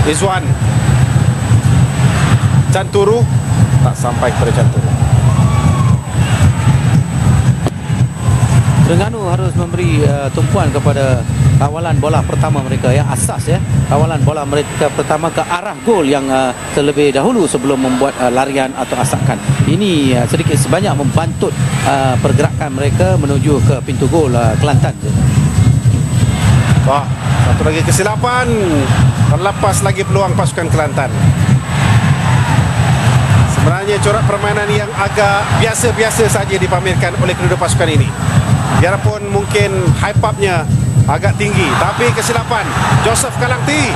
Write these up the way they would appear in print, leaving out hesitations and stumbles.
Izwan. Canturu tak sampai kepada Canturu. Terengganu harus memberi tumpuan kepada kawalan bola pertama mereka, ya, asas, ya, kawalan bola mereka pertama ke arah gol yang terlebih dahulu sebelum membuat larian atau asakan. Ini sedikit sebanyak membantut pergerakan mereka menuju ke pintu gol Kelantan. Wah, satu lagi kesilapan. Terlepas lagi peluang pasukan Kelantan. Sebenarnya corak permainan yang agak biasa-biasa saja dipamerkan oleh kedua pasukan ini. Biarpun mungkin hype up-nya agak tinggi, tapi kesilapan Joseph Kalangti.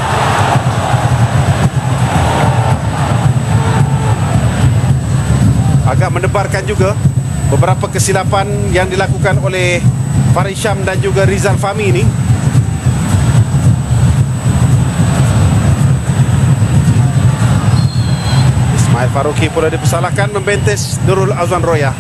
Agak mendebarkan juga beberapa kesilapan yang dilakukan oleh Farid Syam dan juga Rizal Fahmi ini. Ismail Faruqi pula dipersalahkan membentis Nurul Azwan Roya.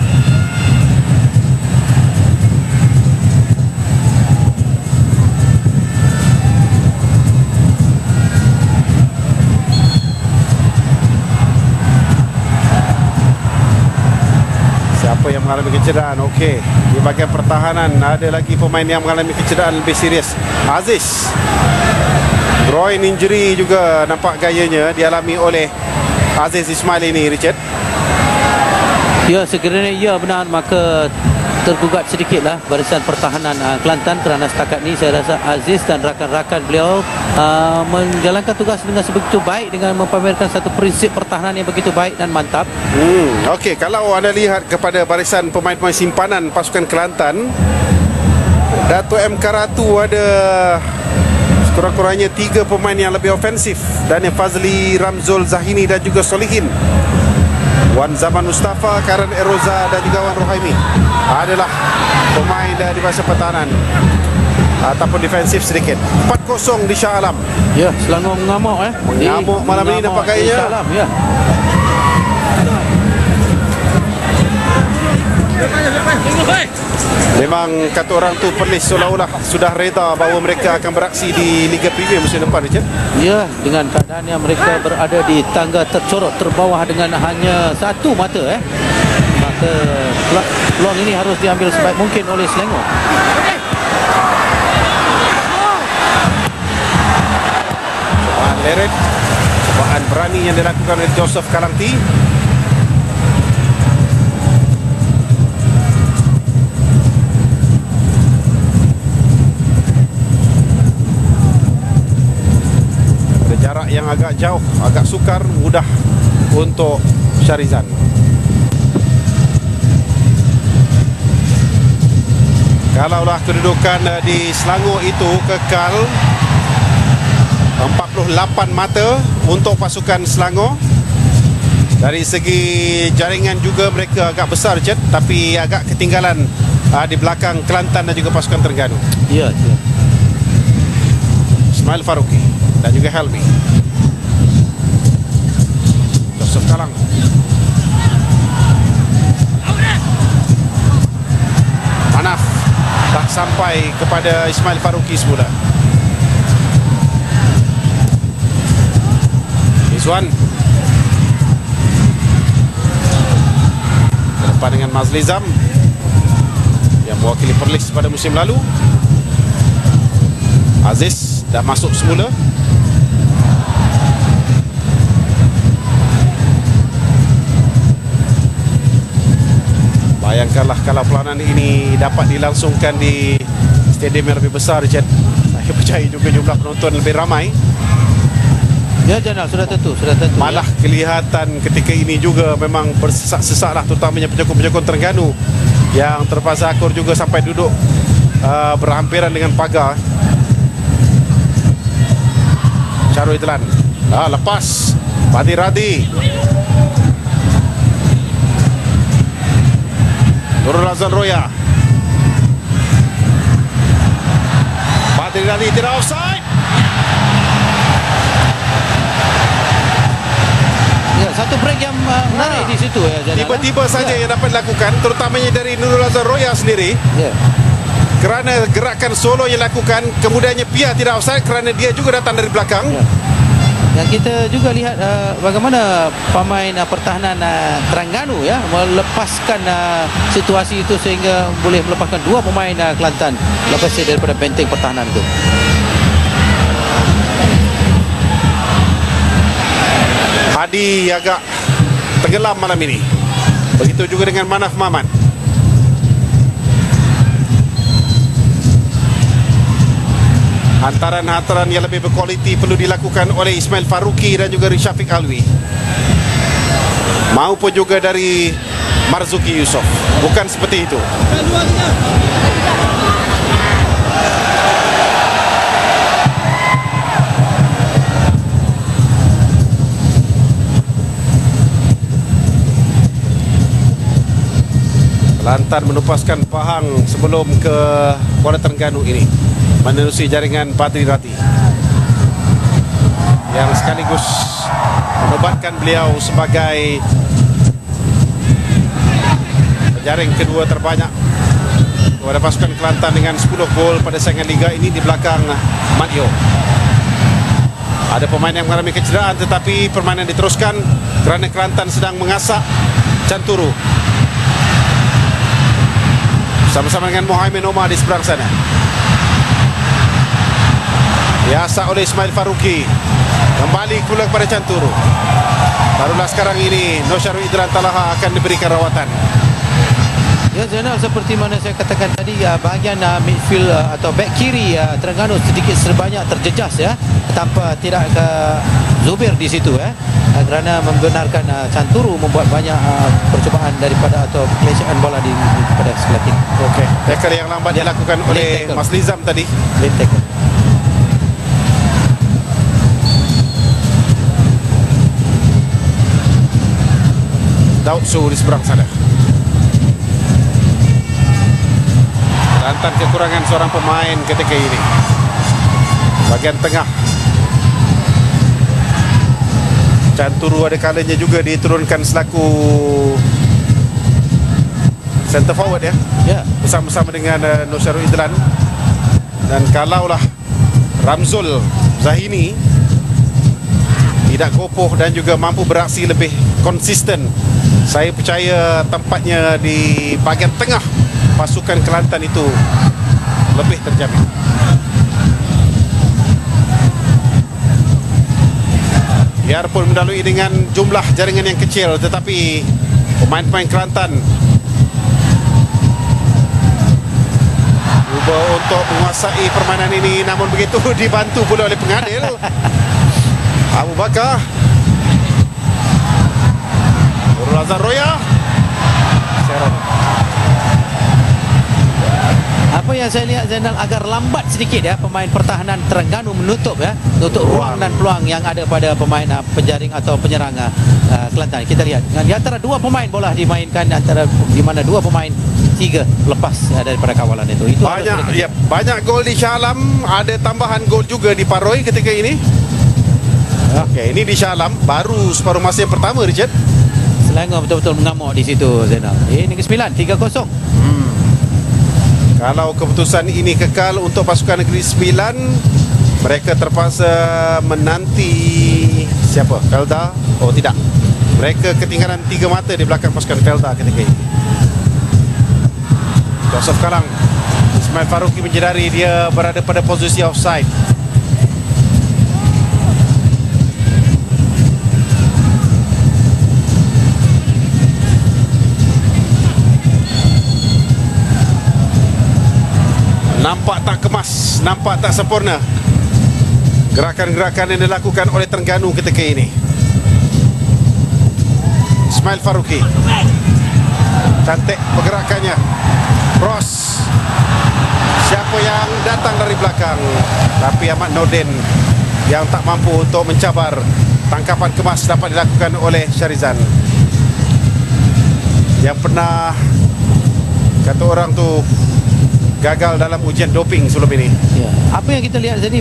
Siapa yang mengalami kecederaan? Okey, di bahagian pertahanan ada lagi pemain yang mengalami kecederaan lebih serius. Aziz, groin injury juga nampak gayanya dialami oleh Aziz Ismail ini, Richard. Ya, sekiranya ya benar, maka tergugat sedikitlah barisan pertahanan Kelantan, kerana setakat ini saya rasa Aziz dan rakan-rakan beliau menjalankan tugas dengan sebegitu baik, dengan mempamerkan satu prinsip pertahanan yang begitu baik dan mantap. Okey, kalau anda lihat kepada barisan pemain-pemain simpanan pasukan Kelantan, Dato' M. Karatu ada kurang-kurangnya 3 pemain yang lebih ofensif, dan yang Fazli, Ramzul, Zahini dan juga Solihin. Wan Zaman Mustafa, Karen Eroza dan juga Wan Rohaimi adalah pemain dari barisan pertahanan ataupun defensif sedikit. 4-0 di Shah Alam. Ya, Selangor mengamuk, mengamuk malam ini nampak gayanya. Shah Alam, ya. Memang kata orang tu Perlis seolah-olah sudah reda bahawa mereka akan beraksi di Liga Premier musim depan, Richard. Ya, dengan keadaan yang mereka berada di tangga tercorot terbawah dengan hanya satu mata, maka peluang ini harus diambil sebaik mungkin oleh Selangor. Cobaan leret, cobaan berani yang dilakukan oleh Joseph Kalangti. Jarak yang agak jauh, agak sukar, mudah untuk Syarizan. Kalaulah kedudukan di Selangor itu kekal 48 mata untuk pasukan Selangor. Dari segi jaringan juga mereka agak besar, Richard, tapi agak ketinggalan di belakang Kelantan dan juga pasukan Terengganu. Ya, ya. Ismail Faruqi dan juga Helmi. Joseph Kalang. Manaf tak sampai kepada Ismail Faruqi semula. Izwan berdepan dengan Mazlizam yang mewakili Perlis pada musim lalu. Aziz dah masuk semula. Bayangkanlah kalau pelanan ini dapat dilangsungkan di stadium yang lebih besar, Richard. Saya percaya juga jumlah penonton lebih ramai. Ya, Janal, sudah tentu. Malah kelihatan ketika ini juga memang bersesak-sesak lah, terutamanya penyokong-penyokong Terengganu yang terpaksa akur juga sampai duduk berhampiran dengan pagar. Syarul Idlan lepas Padi Radi. Nurul Azwan Roya. Padi Radi tidak offside. Ya, satu break yang menarik di situ, ya, Janal. Tiba-tiba saja yang dapat dilakukan, terutamanya dari Nurul Azwan Roya sendiri. Ya. Kerana gerakan solo yang dilakukan, kemudiannya Pia tidak offside kerana dia juga datang dari belakang. Ya. Dan kita juga lihat bagaimana pemain pertahanan Terengganu ya melepaskan situasi itu sehingga boleh melepaskan dua pemain Kelantan lepas daripada benteng pertahanan itu. Hadi agak tenggelam malam ini. Begitu juga dengan Manaf Maman. Hantaran-hantaran yang lebih berkualiti perlu dilakukan oleh Ismail Faruqi dan juga Syafiq Alwi, maupun juga dari Marzuki Yusof. Bukan seperti itu. Kelantan menupaskan Pahang sebelum ke Kuala Terengganu ini menerusi jaringan Badri Rati yang sekaligus menobatkan beliau sebagai penjaring kedua terbanyak kepada pasukan Kelantan dengan 10 gol pada saingan liga ini di belakang Madio. Ada pemain yang mengalami kecederaan tetapi permainan diteruskan kerana Kelantan sedang mengasak Canturu sama-sama dengan Mohamed Omar di seberang sana. Diasak oleh Ismail Faruqi, kembali pula kepada Canturu. Barulah sekarang ini Nosyarul Idlan Talaha akan diberikan rawatan. Ya Zainal, seperti mana saya katakan tadi bahagian midfield atau back kiri Terengganu sedikit sebanyak terjejas ya, tanpa tidak ke Zubir di situ kerana membenarkan Canturu membuat banyak percubaan daripada atau pelecehan bola pada sebelah kiri. Okey, tackle yang lambat dilakukan oleh Mas Lizam tadi. Late tackle. Daud Su di seberang sana. Kelantan kekurangan seorang pemain ketika ini. Bagian tengah Canturu ada kalanya juga diturunkan selaku center forward ya. Ya, Bersama-sama dengan Nosyarul Idlan. Dan kalaulah Ramzul Zahini tidak kokoh dan juga mampu beraksi lebih konsisten, saya percaya tempatnya di bahagian tengah pasukan Kelantan itu lebih terjamin. Biarpun melalui dengan jumlah jaringan yang kecil, tetapi pemain-pemain Kelantan cuba untuk menguasai permainan ini, namun begitu dibantu pula oleh pengadil Abu Bakar. Nurul Azhar Roya. apa yang saya lihat Zainal, agar lambat sedikit pemain pertahanan Terengganu menutup ruang dan peluang yang ada pada pemain penjaring atau penyerang Kelantan. Kita lihat di antara dua pemain bola dimainkan, antara di mana dua pemain tiga lepas daripada kawalan itu banyak gol di Shah Alam, ada tambahan gol juga di Paroi ketika ini. Okey, ini di Shah Alam baru separuh masa yang pertama, Richard. Selangor betul-betul mengamuk di situ Zainal. Ini ke-9, 3-0. Kalau keputusan ini kekal untuk pasukan Negeri Sembilan, mereka terpaksa menanti siapa? Felda? Oh tidak, mereka ketinggalan 3 mata di belakang pasukan Felda ketika ini. Joseph Kalang, Ismail Faruqi menyedari dia berada pada posisi offside. Nampak tak kemas, nampak tak sempurna gerakan-gerakan yang dilakukan oleh Terengganu ketika ini. Ismail Faruqi, cantik pergerakannya. Cross, siapa yang datang dari belakang? Tapi Ahmad Nordin yang tak mampu untuk mencabar. Tangkapan kemas dapat dilakukan oleh Syarizan, yang pernah kata orang tu gagal dalam ujian doping sebelum ini. Ya. Apa yang kita lihat tadi,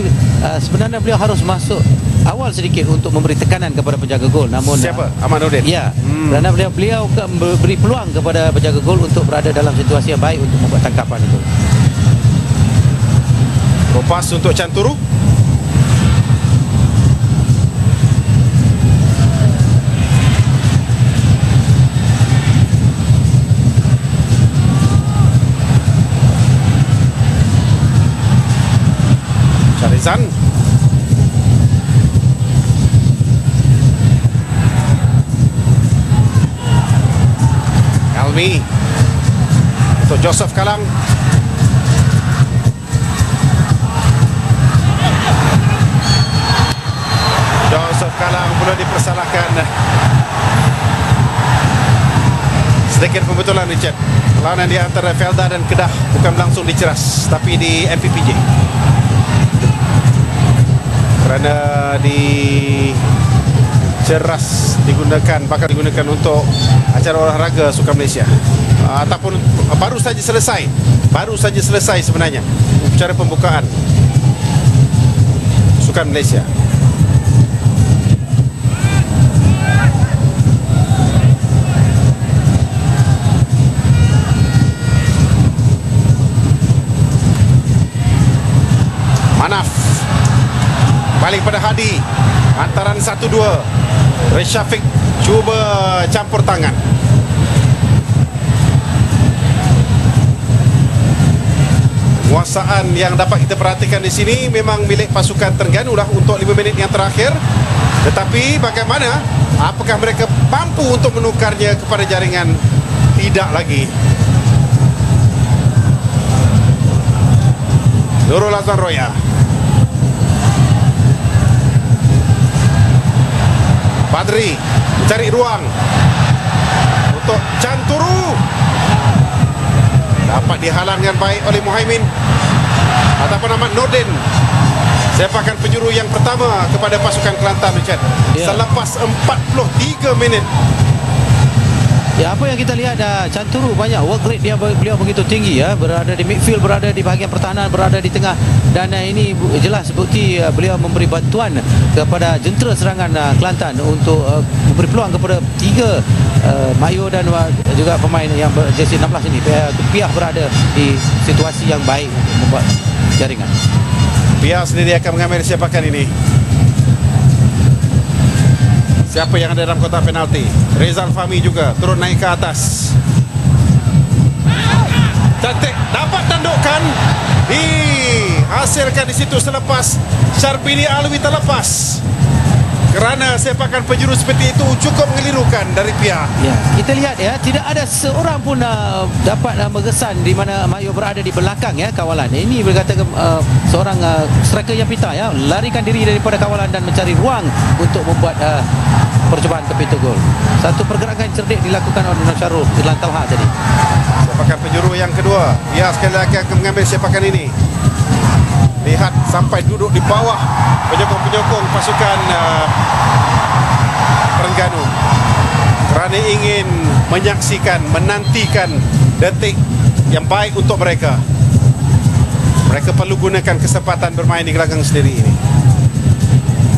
sebenarnya beliau harus masuk awal sedikit untuk memberi tekanan kepada penjaga gol. Namun siapa? Ahmad Nordin. Ya, kerana beliau beri peluang kepada penjaga gol untuk berada dalam situasi yang baik untuk membuat tangkapan itu. Lepas untuk Canturu. Faizan. Almi untuk Joseph Kalang. Joseph Kalang pula dipersalahkan. Sedikit pembetulan, Richard. Lawanan di antara Felda dan Kedah bukan langsung diceras, tapi di MPPJ. Kerana di ceras bakal digunakan untuk acara olahraga Sukan Malaysia. Ataupun baru saja selesai sebenarnya upacara pembukaan Sukan Malaysia. Manaf balik pada Hadi, antaran 1-2. Resyafiq cuba campur tangan. Penguasaan yang dapat kita perhatikan di sini memang milik pasukan Terengganu lah untuk 5 minit yang terakhir. Tetapi bagaimana? Apakah mereka mampu untuk menukarnya kepada jaringan? Tidak lagi. Nurul Azman Roya. Badri mencari ruang untuk Canturu, dapat dihalang dengan baik oleh Muhaimin ataupun Ahmad Nordin. Sepakan penjuru yang pertama kepada pasukan Kelantan, Richard, selepas 43 minit. Ya, apa yang kita lihat, Canturu banyak work rate beliau begitu tinggi ya, berada di midfield, berada di bahagian pertahanan, berada di tengah, dan ini jelas bukti beliau memberi bantuan kepada jentera serangan Kelantan untuk memberi peluang kepada 3 Mayo dan juga pemain yang jersey 16 ini. Piah berada di situasi yang baik untuk membuat jaringan. Piah sendiri akan mengambil sepakan ini. Siapa yang ada dalam kotak penalti? Rizal Fahmi juga turun naik ke atas. Cantik, dapat tandukkan, dihasilkan di situ selepas Syarbini Alwi terlepas. Kerana sepakan penjuru seperti itu cukup mengelirukan dari Piah. Ya, kita lihat ya, tidak ada seorang pun dapat berkesan di mana Mayo berada di belakang ya kawalan. Ini berkatakan seorang striker yang pintar ya, larikan diri daripada kawalan dan mencari ruang untuk membuat percubaan ke pintu gol. Satu pergerakan cerdik dilakukan oleh Nasharul Irlan Talha tadi. Sepakan penjuru yang kedua, dia sekali lagi akan mengambil sepakan ini. Lihat sampai duduk di bawah penyokong-penyokong pasukan Terengganu kerana ingin menyaksikan, menantikan detik yang baik untuk mereka. Mereka perlu gunakan kesempatan bermain di gelanggang sendiri ini.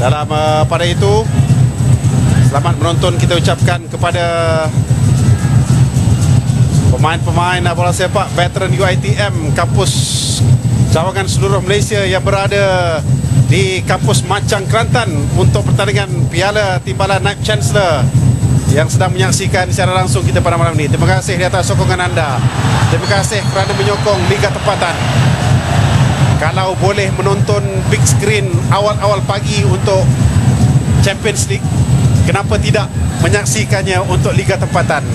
Dalam pada itu, selamat menonton kita ucapkan kepada pemain-pemain bola sepak veteran UiTM kampus cawangan seluruh Malaysia yang berada di kampus Macang Kelantan untuk pertandingan Piala Timbalan Naib Chancellor yang sedang menyaksikan secara langsung kita pada malam ini. Terima kasih di atas sokongan anda. Terima kasih kerana menyokong Liga Tempatan. Kalau boleh menonton big screen awal-awal pagi untuk Champions League, kenapa tidak menyaksikannya untuk Liga Tempatan?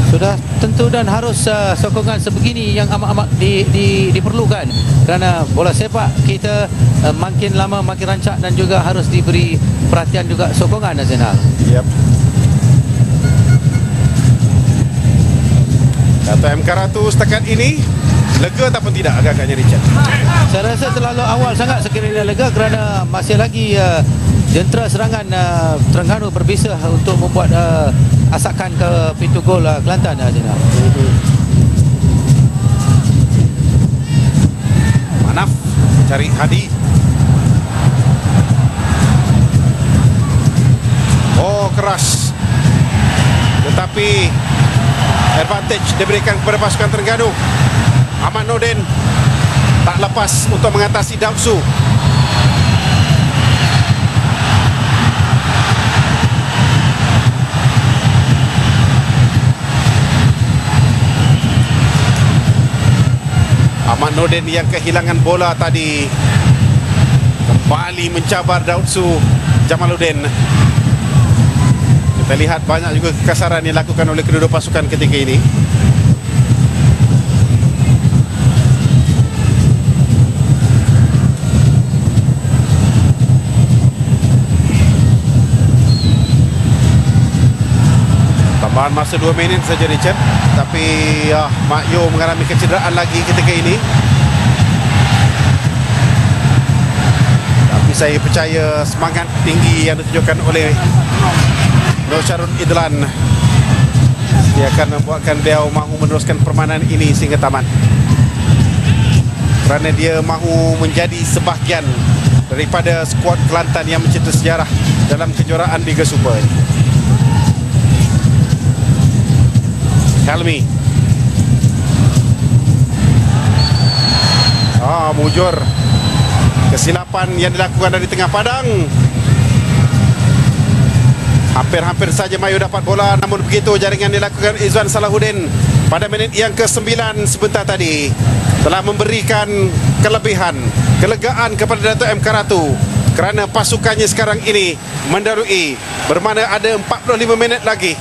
Sudah tentu dan harus sokongan sebegini yang amat-amat diperlukan, kerana bola sepak kita makin lama makin rancak dan juga harus diberi perhatian juga sokongan, Zainal. Yep. Kata MK Ratu setakat ini lega ataupun tidak agak-agaknya, Richard? Saya rasa terlalu awal sangat sekiranya lega, kerana masih lagi jentera serangan Terengganu berbisa untuk membuat asakan ke pintu gol Kelantan, Zainal. Manaf cari Hadi. Oh, keras. Tetapi advantage diberikan kepada pasukan Terengganu. Ahmad Nordin tak lepas untuk mengatasi Dauksu. Ahmad Nordin yang kehilangan bola tadi Kembali mencabar Daud Su Jamaluddin. Kita lihat banyak juga kekasaran yang dilakukan oleh kedua pasukan ketika ini. Tambahan masa 2 minit saja Richard. Tapi Mak Yo mengalami kecederaan lagi ketika ini. Tapi saya percaya semangat tinggi yang ditunjukkan oleh Nur Syarul Idlan, dia akan membuatkan beliau mahu meneruskan permainan ini sehingga tamat, kerana dia mahu menjadi sebahagian daripada skuad Kelantan yang mencetak sejarah dalam kejuaraan Liga Super. Helmi mujur. Kesilapan yang dilakukan dari tengah padang. Hampir-hampir saja Mayu dapat bola, namun begitu jaringan dilakukan Izwan Salahuddin pada minit yang ke-9 sebentar tadi telah memberikan kelebihan, kelegaan kepada Dato' M. Karatu, kerana pasukannya sekarang ini mendahului, bermakna ada 45 minit lagi.